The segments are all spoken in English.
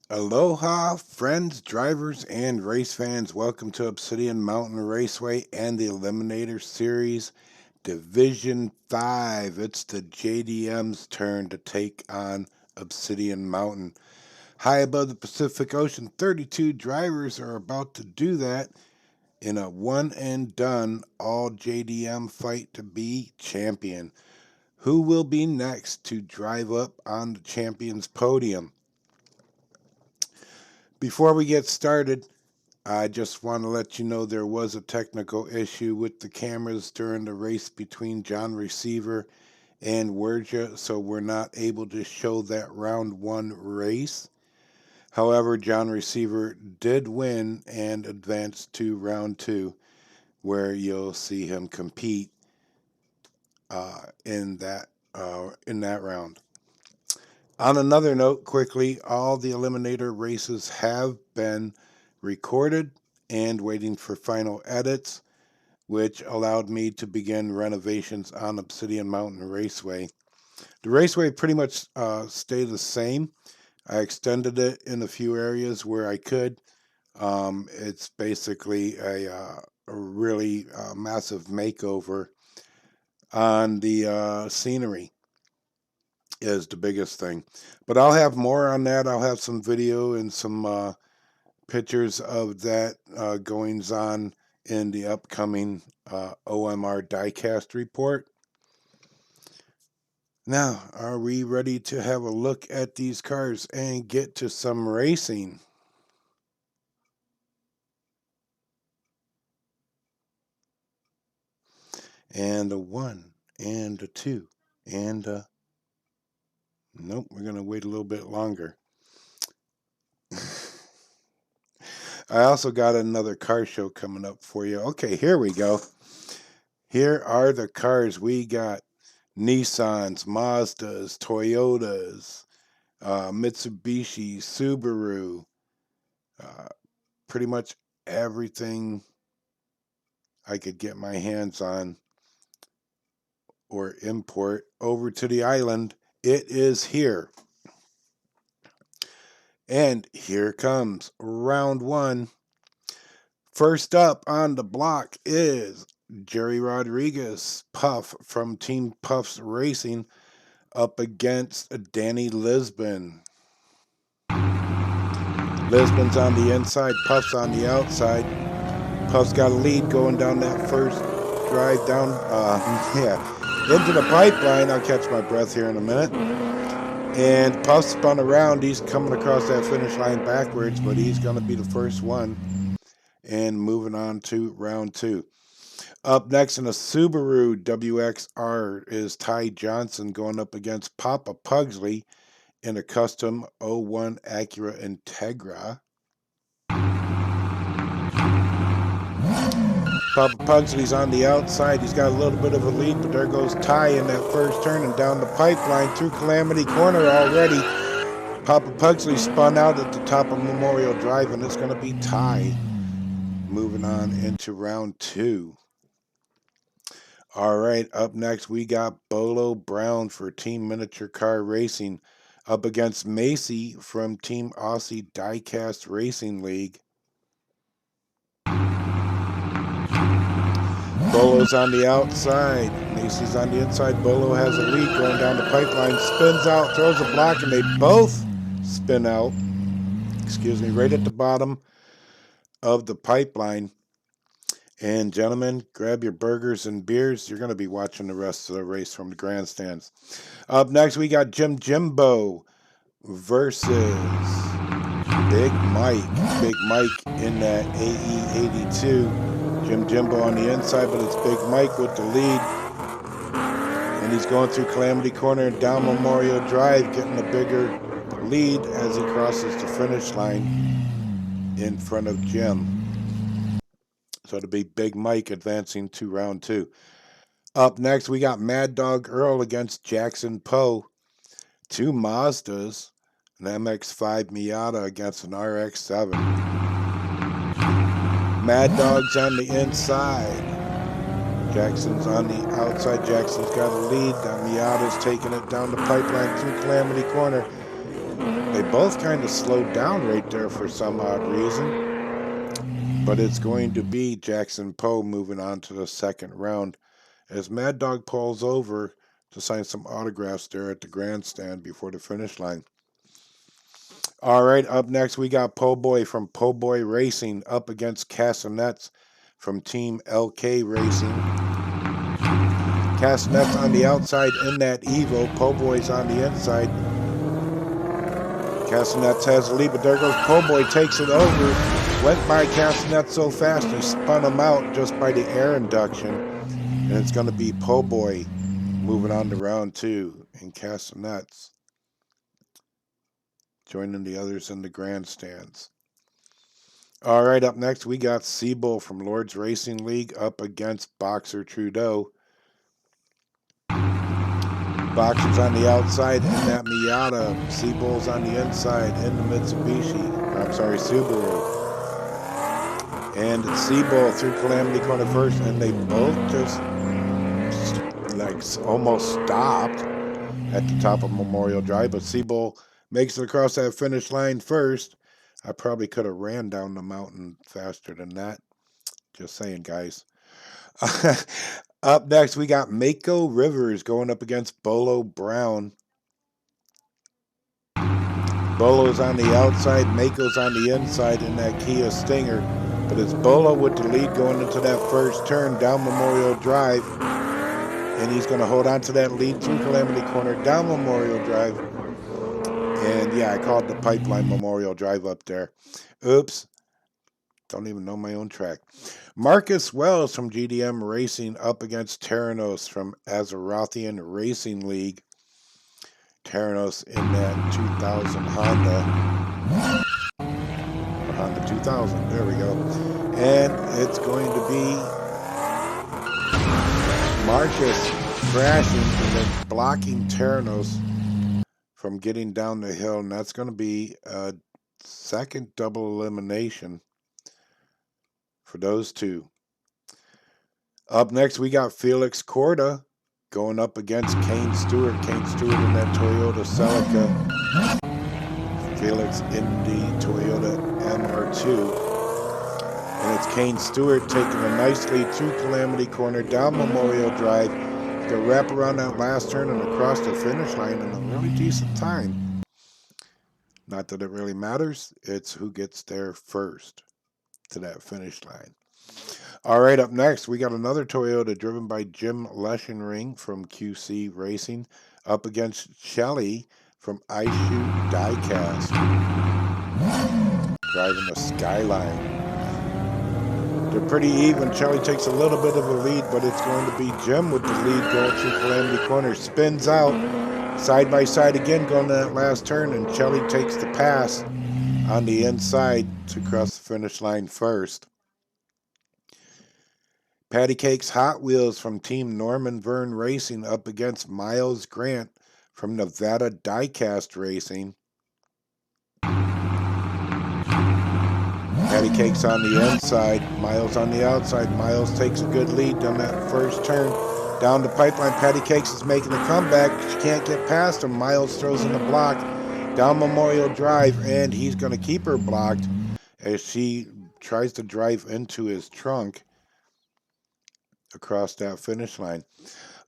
Aloha, friends, drivers, and race fans. Welcome to Obsidian Mountain Raceway and the Eliminator Series Division 5. It's the JDMs' turn to take on Obsidian Mountain. High above the Pacific Ocean, 32 drivers are about to do that in a one-and-done all-JDM fight to be champion. Who will be next to drive up on the champion's podium? Before we get started, I just want to let you know there was a technical issue with the cameras during the race between John Receiver and Werja, so we're not able to show that round one race. However, John Receiver did win and advance to round two, where you'll see him compete in that round. On another note, quickly, all the Eliminator races have been recorded and waiting for final edits, which allowed me to begin renovations on Obsidian Mountain Raceway. The raceway pretty much stayed the same. I extended it in a few areas where I could. It's basically a really massive makeover on the scenery is the biggest thing. But I'll have more on that. I'll have some video and some pictures of that goings on in the upcoming O.M.R DIECAST report. Now, are we ready to have a look at these cars and get to some racing? And a 1, and a 2, and a... Nope, we're going to wait a little bit longer. I also got another car show coming up for you. Okay, here we go. Here are the cars we got. Nissans, Mazdas, Toyotas, Mitsubishi, Subaru, pretty much everything I could get my hands on or import over to the island. It is here. And here comes round one. First up on the block is Jerry Rodriguez, Puff from Team Puffs Racing, up against Danny Lisbon. Lisbon's on the inside, Puff's on the outside. Puff's got a lead going down that first drive down, into the pipeline. I'll catch my breath here in a minute. And Puff spun around. He's coming across that finish line backwards, but he's going to be the first one. And moving on to round two. Up next in a Subaru WXR is Ty Johnson going up against Papa Pugsley in a custom 01 Acura Integra. Papa Pugsley's on the outside. He's got a little bit of a lead, but there goes Ty in that first turn and down the pipeline through Calamity Corner already. Papa Pugsley spun out at the top of Memorial Drive, and it's going to be Ty moving on into round two. All right, up next we got Bolo Brown for Team Miniature Car Racing up against Macy from Team Aussie Diecast Racing League. Bolo's on the outside. Macy's on the inside. Bolo has a lead going down the pipeline. Spins out, throws a block, and they both spin out. Excuse me, right at the bottom of the pipeline. And gentlemen, grab your burgers and beers. You're going to be watching the rest of the race from the grandstands. Up next, we got Jimbo versus Big Mike. Big Mike in that AE82. Jimbo on the inside, but it's Big Mike with the lead. And he's going through Calamity Corner and down Memorial Drive, getting a bigger lead as he crosses the finish line in front of Jim. So it'll be Big Mike advancing to round two. Up next, we got Mad Dog Earl against Jackson Poe. Two Mazdas, an MX-5 Miata against an RX-7. Mad Dog's on the inside. Jackson's on the outside. Jackson's got a lead. That Miata's taking it down the pipeline through Calamity Corner. They both kind of slowed down right there for some odd reason. But it's going to be Jackson Poe moving on to the second round as Mad Dog pulls over to sign some autographs there at the grandstand before the finish line. All right, up next we got Po Boy from Po Boy Racing up against Castanets from Team LK Racing. Castanets on the outside in that Evo. Po Boy's on the inside. Castanets has the lead, but there goes Po Boy, takes it over. Went by Castanets so fast he spun him out just by the air induction. And it's going to be Po Boy moving on to round two, and Castanets joining the others in the grandstands. All right, up next we got Seabull from Lords Racing League up against Boxer Trudeau. Boxer's on the outside in that Miata. Seabull's on the inside in the Subaru. And Seabull through Calamity Corner first, and they both just like almost stopped at the top of Memorial Drive, but Seabull makes it across that finish line first. I probably could have ran down the mountain faster than that. Just saying, guys. Up next, we got Mako Rivers going up against Bolo Brown. Bolo's on the outside, Mako's on the inside in that Kia Stinger. But it's Bolo with the lead going into that first turn down Memorial Drive. And he's going to hold on to that lead through Calamity Corner down Memorial Drive. And yeah, I called the Pipeline Memorial Drive up there. Oops. Don't even know my own track. Marcus Wells from JDM Racing up against Terranos from Azerothian Racing League. Terranos in that 2000 Honda. Honda 2000. There we go. And it's going to be Marcus crashing and then blocking Terranos from getting down the hill. And that's going to be a second double elimination for those two. Up next, we got Felix Corda going up against Kane Stewart. Kane Stewart in that Toyota Celica. Felix in the Toyota MR2. And it's Kane Stewart taking a nice lead through Calamity Corner, down Memorial Drive. He's going to wrap around that last turn and across the finish line in a really decent time. Not that it really matters. It's who gets there first to that finish line. All right, up next, we got another Toyota driven by Jim Leschenring from QC Racing up against Shelley from iShoot DIECAST, driving the Skyline. They're pretty even. Shelley takes a little bit of a lead, but it's going to be Jim with the lead going through Calamity Corner. Spins out, side by side again, going to that last turn, and Shelley takes the pass on the inside to cross the finish line first. Patty Cakes Hot Wheels from Team Norman Verne Racing up against Miles Grant from Nevada DIECAST Racing. Patty Cakes on the inside, Miles on the outside. Miles takes a good lead on that first turn. Down the pipeline, Patty Cakes is making a comeback. She can't get past him. Miles throws in the block down Memorial Drive, and he's going to keep her blocked as she tries to drive into his trunk across that finish line.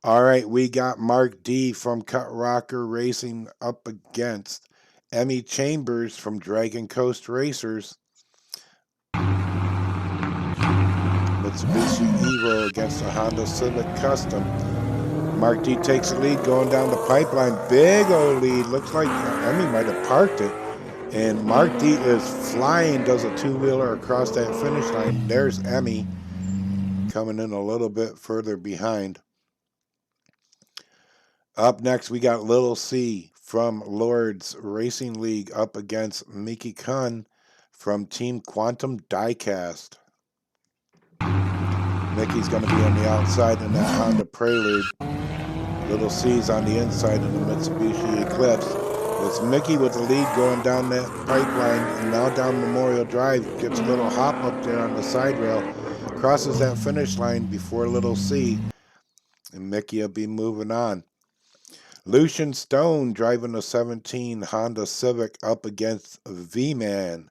All right, we got Mark D from Cut Rocker Racing up against Emmy Chambers from Dragon Coast Racers. Mitsubishi Evo against the Honda Civic Custom. Mark D takes the lead going down the pipeline. Big old lead. Looks like Emmy might have parked it. And Mark D is flying, does a two-wheeler across that finish line. There's Emmy coming in a little bit further behind. Up next, we got Little C from Lords Racing League up against Mickey Kun from Team Quantum DIECAST. Mickey's going to be on the outside in that Honda Prelude. Little C's on the inside in the Mitsubishi Eclipse. It's Mickey with the lead going down that pipeline and now down Memorial Drive. Gets a little hop up there on the side rail. Crosses that finish line before Little C. And Mickey will be moving on. Lucian Stone driving a 17 Honda Civic up against V-Man.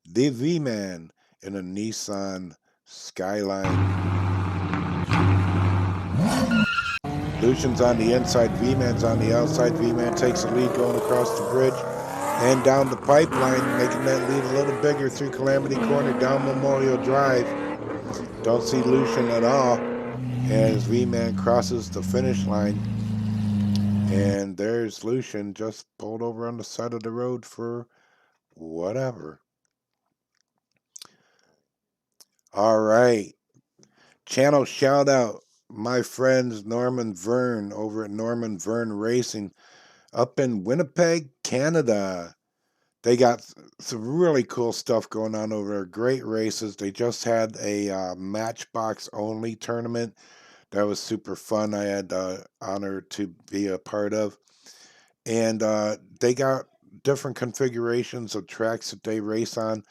The V-Man in a Nissan Skyline. Lucian's on the inside, V-Man's on the outside. V-Man takes the lead going across the bridge and down the pipeline, making that lead a little bigger through Calamity Corner, down Memorial Drive. Don't see Lucian at all as V-Man crosses the finish line. And there's Lucian just pulled over on the side of the road for whatever. All right. Channel shout out. My friends Norman Verne over at Norman Verne Racing up in Winnipeg, Canada. They got some really cool stuff going on over there. Great races. They just had a Matchbox only tournament. That was super fun. I had the honor to be a part of. And they got different configurations of tracks that they race on.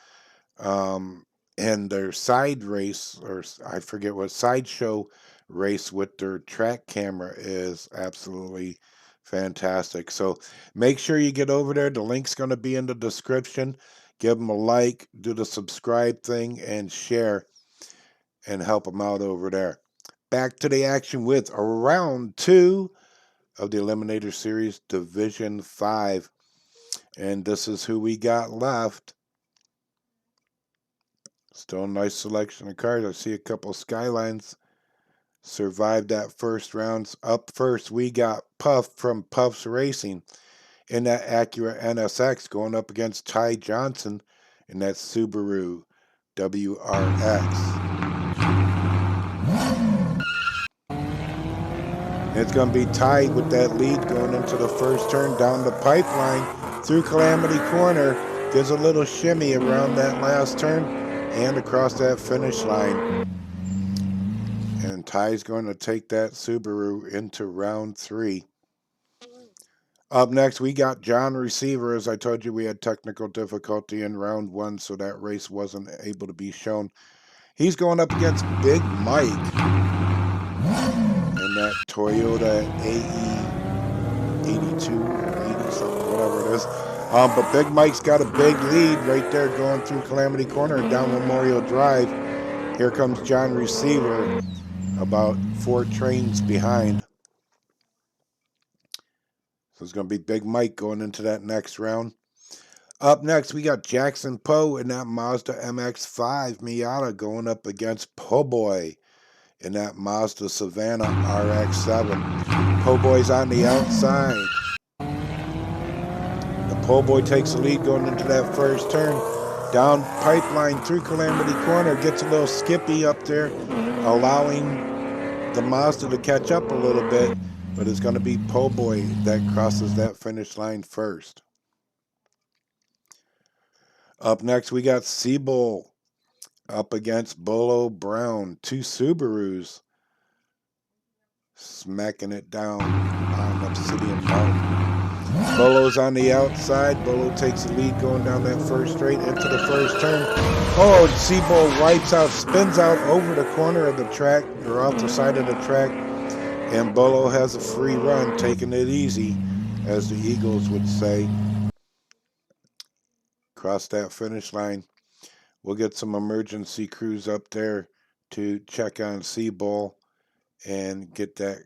And their side race, or I forget what, sideshow race with their track camera is absolutely fantastic. So make sure you get over there. The link's going to be in the description. Give them a like, do the subscribe thing, and share, and help them out over there. Back to the action with round 2 of the Eliminator Series Division 5. And this is who we got left. Still a nice selection of cars. I see a couple of Skylines survived that first round. Up first, we got Puff from Puff's Racing in that Acura NSX going up against Ty Johnson in that Subaru WRX. It's going to be tight with that lead going into the first turn down the pipeline through Calamity Corner. Gives a little shimmy around that last turn and across that finish line. And Ty's going to take that Subaru into round 3. Up next, we got John Receiver. As I told you, we had technical difficulty in round 1, so that race wasn't able to be shown. He's going up against Big Mike in that Toyota AE 82 or 80 something, whatever it is. But Big Mike's got a big lead right there going through Calamity Corner and down Memorial Drive. Here comes John Receiver, about 4 trains behind. So it's going to be Big Mike going into that next round. Up next, we got Jackson Poe in that Mazda MX-5 Miata going up against Po Boy in that Mazda Savannah RX-7. Po Boy's on the outside. The Po Boy takes the lead going into that first turn. Down pipeline through Calamity Corner, gets a little skippy up there, allowing the Mazda to catch up a little bit, but it's going to be Po Boy that crosses that finish line first. Up next, we got Seabull up against Bolo Brown. 2 Subarus smacking it down on Obsidian Mountain. Bolo's on the outside. Bolo takes the lead going down that first straight into the first turn. Oh, Seabull wipes out, spins out over the corner of the track, or off the side of the track, and Bolo has a free run, taking it easy, as the Eagles would say. Cross that finish line. We'll get some emergency crews up there to check on Seabull and get that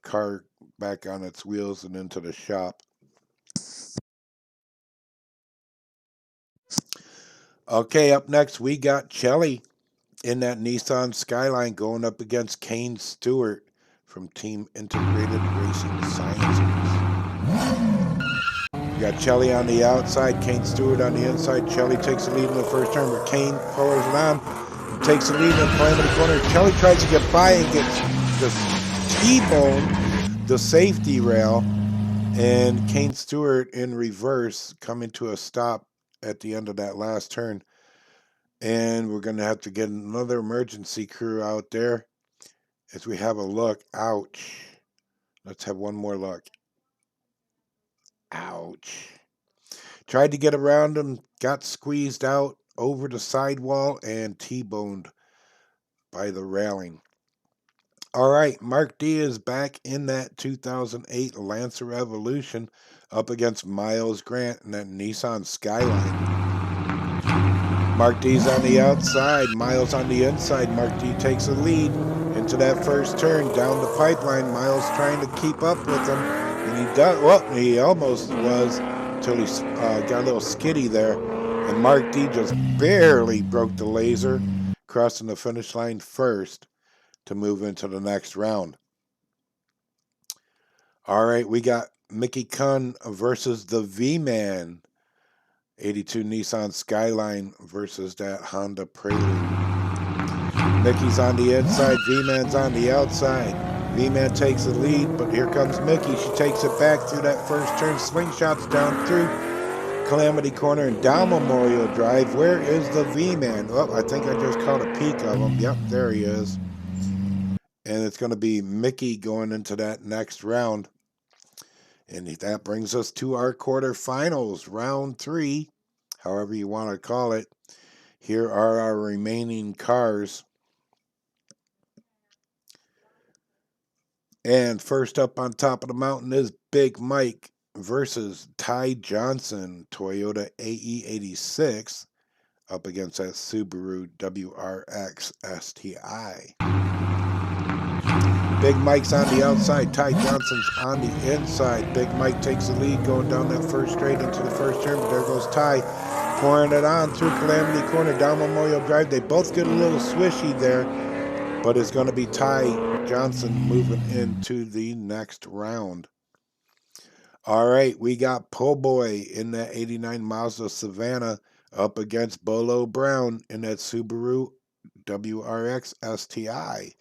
car back on its wheels and into the shop. Okay, up next we got Chelly in that Nissan Skyline going up against Kane Stewart from Team Integrated Racing Sciences. We got Chelly on the outside, Kane Stewart on the inside. Chelly takes the lead in the first turn, but Kane pullers it on, takes the lead in the Calamity Corner. Chelly tries to get by and gets the T-bone, the safety rail, and Kane Stewart in reverse coming to a stop at the end of that last turn. And we're going to have to get another emergency crew out there as we have a look. Ouch. Let's have one more look. Ouch. Tried to get around him, got squeezed out over the sidewall and T-boned by the railing. All right, Mark D is back in that 2008 Lancer Evolution up against Miles Grant in that Nissan Skyline. Mark D's on the outside, Miles on the inside. Mark D takes a lead into that first turn down the pipeline. Miles trying to keep up with him, and he does. Well, he almost was until he got a little skiddy there, and Mark D just barely broke the laser, crossing the finish line first to move into the next round. All right, we got Mickey Kun versus the V-Man. 82 Nissan Skyline versus that Honda Prelude. Mickey's on the inside, V-Man's on the outside. V-Man takes the lead, but here comes Mickey. She takes it back through that first turn, slingshots down through Calamity Corner and down Memorial Drive. Where is the V-Man? Oh, I think I just caught a peek of him. Yep, there he is. And it's going to be Mickey going into that next round. And that brings us to our quarterfinals, round 3, however you want to call it. Here are our remaining cars. And first up on top of the mountain is Big Mike versus Ty Johnson, Toyota AE86, up against that Subaru WRX STI. Big Mike's on the outside, Ty Johnson's on the inside. Big Mike takes the lead going down that first straight into the first turn, but there goes Ty, pouring it on through Calamity Corner, down Memorial Drive. They both get a little swishy there, but it's going to be Ty Johnson moving into the next round. All right, we got Po Boy in that 89 Mazda Savannah up against Bolo Brown in that Subaru WRX STI.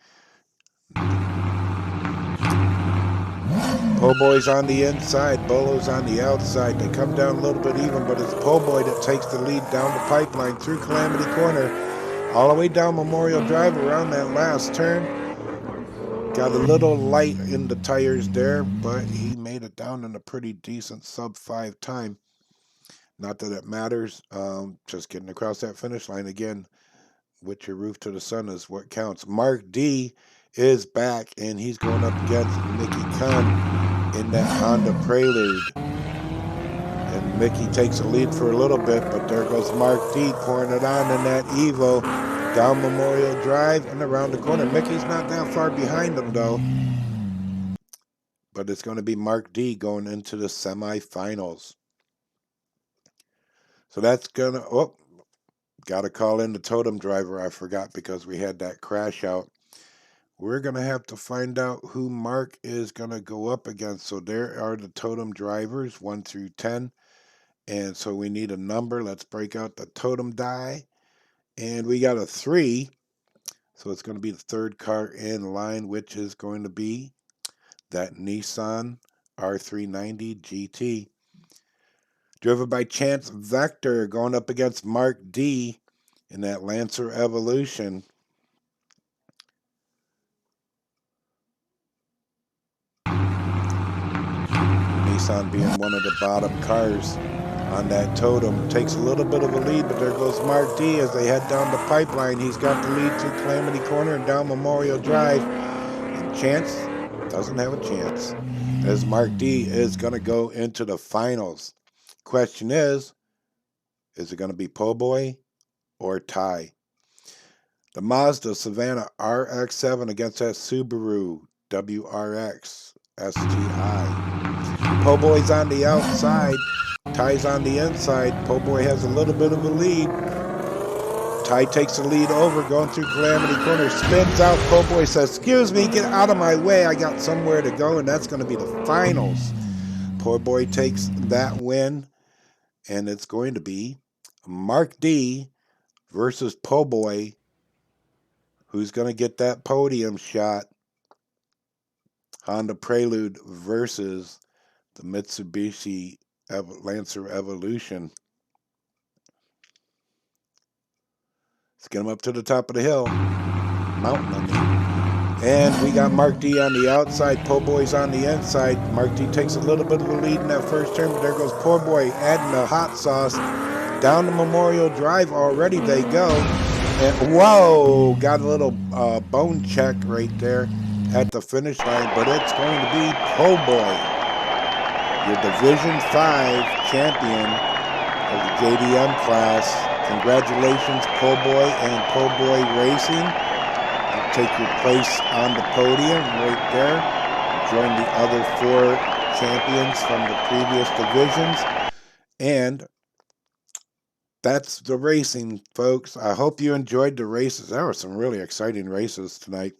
Po Boy's on the inside, Bolo's on the outside. They come down a little bit even, but it's Po Boy that takes the lead down the pipeline through Calamity Corner, all the way down Memorial Drive around that last turn. Got a little light in the tires there, but he made it down in a pretty decent sub-5 time. Not that it matters, just getting across that finish line again with your roof to the sun is what counts. Mark D is back, and he's going up against Mickey Kun in that Honda Prelude. And Mickey takes a lead for a little bit, but there goes Mark D pouring it on in that Evo down Memorial Drive and around the corner. Mickey's not that far behind him, though. But it's going to be Mark D going into the semifinals. So that's going to... Oh, got to call in the totem driver. I forgot because we had that crash out. We're going to have to find out who Mark is going to go up against. So there are the totem drivers, 1 through 10. And so we need a number. Let's break out the totem die. And we got a 3. So it's going to be the third car in line, which is going to be that Nissan R390 GT. Driven by Chance Vector going up against Mark D in that Lancer Evolution. Nissan being one of the bottom cars on that totem. Takes a little bit of a lead, but there goes Mark D as they head down the pipeline. He's got the lead through Calamity Corner and down Memorial Drive. And Chance doesn't have a chance, as Mark D is going to go into the finals. Question is it going to be Po Boy or Ty? The Mazda Savannah RX-7 against that Subaru WRX STI. Po Boy's on the outside, Ty's on the inside. Po Boy has a little bit of a lead. Ty takes the lead over, going through Calamity Corner, spins out. Po Boy says, "Excuse me, get out of my way. I got somewhere to go," and that's going to be the finals. Po Boy takes that win, and it's going to be Mark D versus Po Boy. Who's going to get that podium shot? Honda Prelude versus the Mitsubishi Lancer Evolution. Let's get them up to the top of the hill. Mountain, I mean. And we got Mark D on the outside. Po Boy's on the inside. Mark D takes a little bit of a lead in that first turn, but there goes Po Boy adding the hot sauce. Down to Memorial Drive already they go. And whoa, got a little bone check right there. at the finish line, but it's going to be Po Boy, your Division 5 champion of the JDM class. Congratulations, Po Boy and Po Boy Racing. You'll take your place on the podium right there. Join the other 4 champions from the previous divisions. And that's the racing, folks. I hope you enjoyed the races. There were some really exciting races tonight.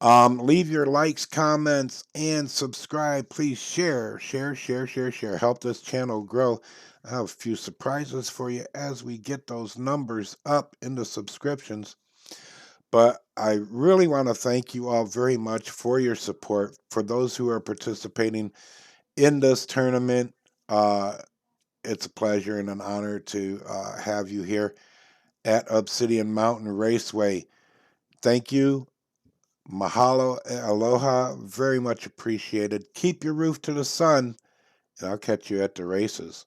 Leave your likes, comments, and subscribe. Please share. Help this channel grow. I have a few surprises for you as we get those numbers up in the subscriptions. But I really want to thank you all very much for your support. For those who are participating in this tournament, it's a pleasure and an honor to have you here at Obsidian Mountain Raceway. Thank you. Mahalo, aloha, very much appreciated. Keep your roof to the sun, and I'll catch you at the races.